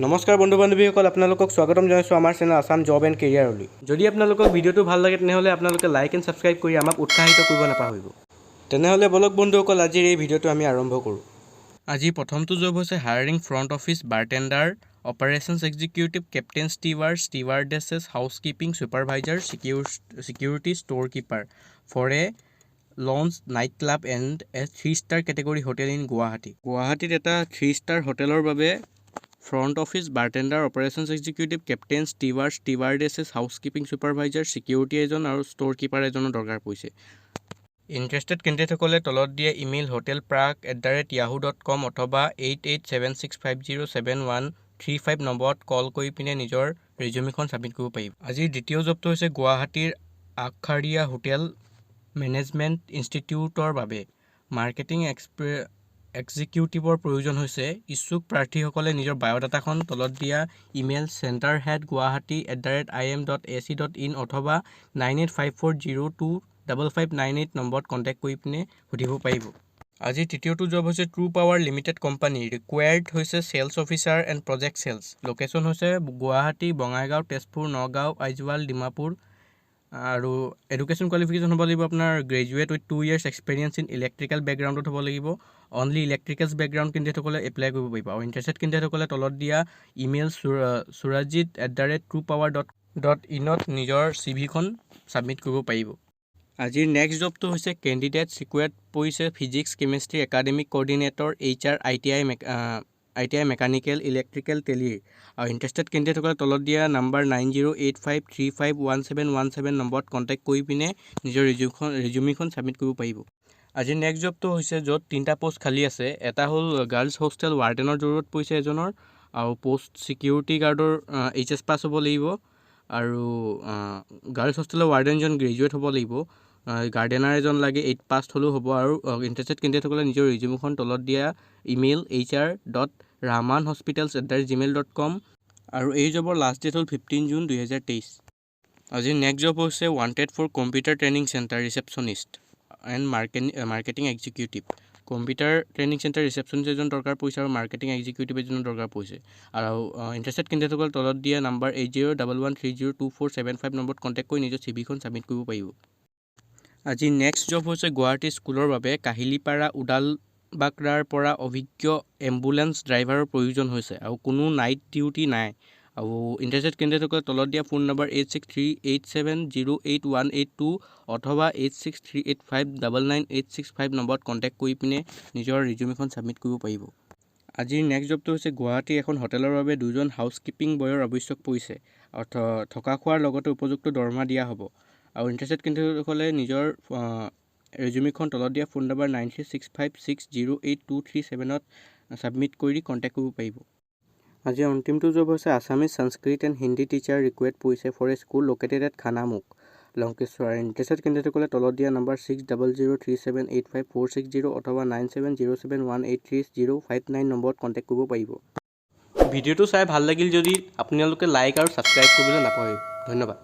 নমস্কাৰ বন্ধু বান্ধৱীসকল, আপোনালোকক স্বাগতম জনাইছোঁ আমাৰ চেনেল আসাম জব এণ্ড কেৰিয়াৰলৈ। যদি আপোনালোকক ভিডিঅ'টো ভাল লাগে তেনেহ'লে আপোনালোকে লাইক এণ্ড ছাবস্ক্ৰাইব কৰি আমাক উৎসাহিত কৰিব নাপাহৰিব। তেনেহ'লে বলক বন্ধুসকল, আজিৰ এই ভিডিঅ'টো আমি আৰম্ভ কৰোঁ। আজি প্ৰথমটো জব হৈছে hiring front office bartender, operations executive, captain steward, stewardesses, housekeeping supervisor, security store keeper for a lounge night club and a 3-star category hotel in Guwahati. গুৱাহাটীত এটা 3-star হোটেলৰ বাবে front office bartender, operations executive, captain steward, stewardesses, housekeeping supervisor, security এজন আৰু store keeper এজনৰ দৰকাৰ পৰিছে। Interested কেণ্ডিডেটসকলে তলত দিয়া ইমেইল hotelprak@yahoo.com অথবা 8876507135 নম্বৰত কল কৰি পিনে নিজৰ ৰিজিউমিখন ছাবমিট কৰিব পাৰিব। আজিৰ দ্বিতীয় জবটো হৈছে গুৱাহাটীৰ আগশাৰীয়া হোটেল মেনেজমেণ্ট ইনষ্টিটিউটৰ বাবে মাৰ্কেটিং এক্সিকিউটিভৰ প্ৰয়োজন হৈছে। ইচ্ছুক প্ৰাৰ্থীসকলে নিজৰ বায়'ডাটাখন তলত দিয়া ইমেইল centerhead@im.ac.in অথবা 9854025598 নম্বৰত কণ্টেক্ট কৰি পিনে সুধিব পাৰিব। আজি তৃতীয়টো জব হৈছে True Power Limited company. Required হৈছে sales officer and project sales. Location হৈছে গুৱাহাটী, বঙাইগাঁও, তেজপুৰ, নগাঁও, আইজৱাল, ডিমাপুৰ। আৰু এডুকেশ্যন কোৱালিফিকেশ্যন হ'ব লাগিব আপোনাৰ graduate with 2 years experience in electrical বেকগ্ৰাউণ্ডত হ'ব লাগিব। অনলি ইলেক্ট্ৰিকেলছ বেকগ্ৰাউণ্ড কেণ্ডিডেটসকলে এপ্লাই কৰিব পাৰিব। আৰু ইণ্টাৰেষ্টেড কেণ্ডিডেটসকলে তলত দিয়া ইমেইল surajit@truepower.in নিজৰ CV খন ছাবমিট কৰিব পাৰিব। আজিৰ নেক্সট জবটো হৈছে কেণ্ডিডেট ৰিকুৱাৰ্ড পৰিছে physics, chemistry, academic coordinator, HR, ITI mechanical, electrical, টেলিৰ। আৰু ইণ্টাৰেষ্টেড কেণ্ডিডেটসকলে তলত দিয়া নাম্বাৰ 9085351717 নম্বৰত কণ্টেক্ট কৰি পিনে নিজৰ ৰিজিউমিখন ছাবমিট কৰিব পাৰিব। আজিৰ নেক্সট জবটো হৈছে য'ত 3টা পোষ্ট খালী আছে। এটা হ'ল গাৰ্লছ হোষ্টেল ৱাৰ্ডেনৰ জৰুৰত পৰিছে এজনৰ, আৰু পোষ্ট ছিকিউৰিটি গাৰ্ডৰ HS পাছ হ'ব লাগিব, আৰু গাৰ্লছ হোষ্টেলৰ ৱাৰ্ডেনজন গ্ৰেজুৱেট হ'ব লাগিব। গাৰ্ডেনাৰ এজন লাগে, 8 পাছ হ'লেও হ'ব। আৰু ইণ্টাৰেষ্টেড কেণ্ডিডেটসকলে নিজৰ ৰিজিউমিখন তলত দিয়া ইমেইল hr.rahmanhospitals@gmail.com। আৰু এই জবৰ লাষ্ট ডেট হ'ল 15 জুন 2023। আজিৰ নেক্সট জব হৈছে wanted for computer training centre receptionist and marketing executive. Computer training centre receptionist এজন দৰকাৰ পৰিছে আৰু মাৰ্কেটিং এক্সিকিউটিভ এজনৰ দৰকাৰ পৰিছে। আৰু ইণ্টাৰেষ্টেড কেণ্ডিডেটসকলে তলত দিয়া নাম্বাৰ 8011302475 নম্বৰত কণ্টেক্ট কৰি নিজৰ CV খন ছাবমিট কৰিব পাৰিব। আজি নেক্সট জব হৈছে গুৱাহাটী স্কুলৰ বাবে কাহিলীপাৰা উডালবাকৰাৰ পৰা অভিজ্ঞ এম্বুলেন্স ড্ৰাইভাৰৰ প্ৰয়োজন হৈছে, আৰু কোনো নাইট ডিউটি নাই। আৰু ইণ্টাৰেষ্টেড কেণ্ডিডেটসকলে তলত দিয়া ফোন নম্বৰ 8638708182 অথবা 8638599865 নম্বৰত কণ্টেক্ট কৰি পিনে নিজৰ ৰিজিউমিখন ছাবমিট কৰিব পাৰিব। আজিৰ নেক্সট জবটো হৈছে গুৱাহাটীৰ এখন হোটেলৰ বাবে 2জন হাউচকিপিং বয়ৰ আৱশ্যক পৰিছে। থকা খোৱাৰ লগতে উপযুক্ত দৰমহা দিয়া হ'ব। আৰু ইণ্টাৰেষ্টেড কেণ্ডিডেটসকলে নিজৰ ৰিজিউমিখন তলত দিয়া ফোন নম্বৰ 9365608237ত ছাবমিট কৰি কণ্টেক্ট কৰিব পাৰিব। আজি অন্তিমটো জব হৈছে Assamese, Sanskrit and Hindi teacher required পৰিছে for a school located at Khanamukh, Lankeshwar. Interested কেণ্ডিডেটসকলে তলত দিয়া নাম্বাৰ 6003785460 অথবা 9707183059 নম্বৰত কণ্টেক্ট কৰিব পাৰিব। ভিডিঅ'টো চাই ভাল লাগিল যদি আপোনালোকে লাইক আৰু ছাবস্ক্ৰাইব কৰিবলৈ নাপাহৰিব। ধন্যবাদ।